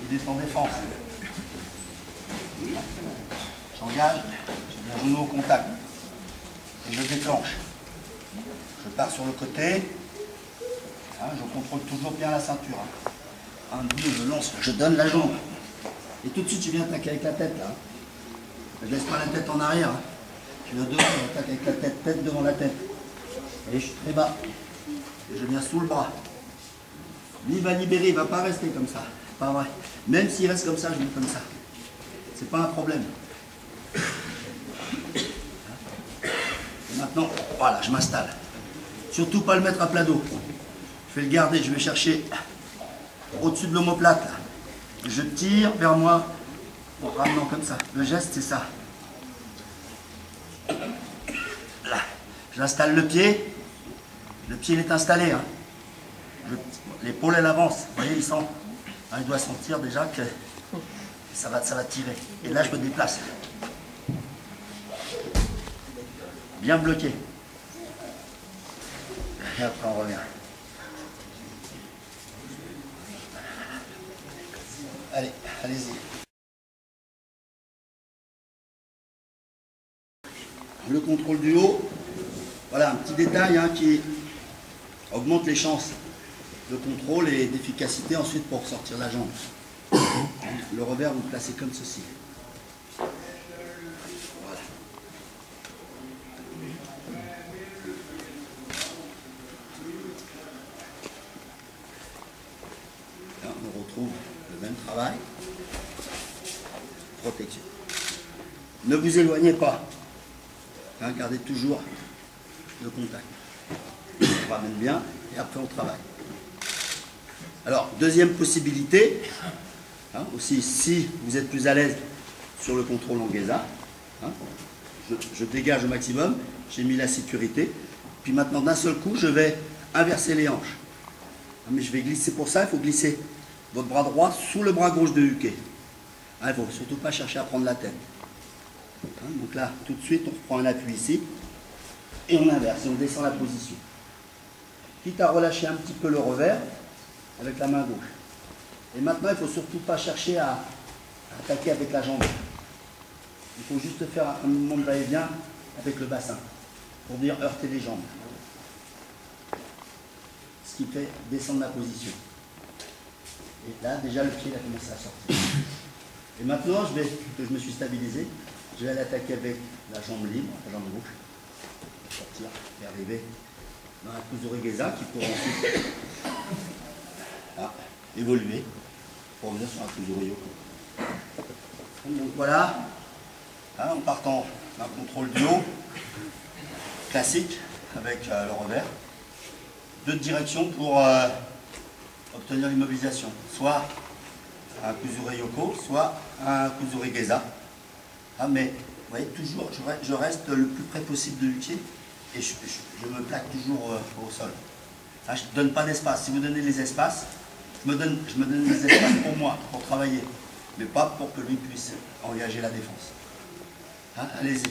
descends défense. J'engage, j'ai mon genou au contact. Et je déclenche. Je pars sur le côté. Hein, je contrôle toujours bien la ceinture. Hein. 1, 2, je lance, je donne la jambe. Et tout de suite, je viens attaquer avec la tête là. Je laisse pas la tête en arrière. Hein. Je viens devant, j'attaque avec la tête, tête devant la tête. Et je suis très bas. Et je viens sous le bras. Lui il va libérer, il ne va pas rester comme ça. Pas vrai. Même s'il reste comme ça, je viens comme ça. C'est pas un problème. Et maintenant, voilà, je m'installe. Surtout pas le mettre à plat dos. Je vais le garder, je vais chercher au-dessus de l'omoplate. Je tire vers moi en ramenant comme ça. Le geste, c'est ça. Là, j'installe le pied. Le pied il est installé. Hein. L'épaule elle avance. Vous voyez, il sent. Hein, il doit sentir déjà que ça va tirer. Et là, je me déplace. Bien bloqué. Et après, on revient. Allez, allez-y. Le contrôle du haut. Voilà un petit détail hein, qui augmente les chances de contrôle et d'efficacité ensuite pour sortir la jambe. Le revers, vous le placez comme ceci. Voilà. Là, on retrouve le même travail. Protection. Ne vous éloignez pas. Hein, gardez toujours le contact. On ramène bien et après on travaille. Alors, deuxième possibilité, hein, aussi si vous êtes plus à l'aise sur le contrôle en Geza, hein, je dégage au maximum, j'ai mis la sécurité, puis maintenant d'un seul coup je vais inverser les hanches. Hein, mais je vais glisser pour ça, il faut glisser votre bras droit sous le bras gauche de Uke. Hein, il ne faut surtout pas chercher à prendre la tête. Hein, donc là, tout de suite, on reprend un appui ici, et on inverse, et on descend la position. Quitte à relâcher un petit peu le revers, avec la main gauche. Et maintenant, il ne faut surtout pas chercher à attaquer avec la jambe. Il faut juste faire un mouvement de va-et-vient avec le bassin, pour venir heurter les jambes. Ce qui fait descendre la position. Et là, déjà, le pied il a commencé à sortir. Et maintenant, que je me suis stabilisé, je vais aller attaquer avec la jambe libre, la jambe gauche, sortir et arriver dans la Kuzuri Geza qui pourra ensuite évoluer pour revenir sur un Kuzuri Yoko. Donc voilà, hein, en partant d'un contrôle du haut, classique, avec le revers, deux directions pour obtenir l'immobilisation, soit un Kuzuri Yoko, soit un Kuzuri Geza. Ah, mais vous voyez, toujours, je reste le plus près possible de l'utier et je me plaque toujours au sol. Hein, je ne donne pas d'espace. Si vous donnez les espaces, je me donne les espaces pour moi, pour travailler, mais pas pour que lui puisse engager la défense. Hein, allez-y.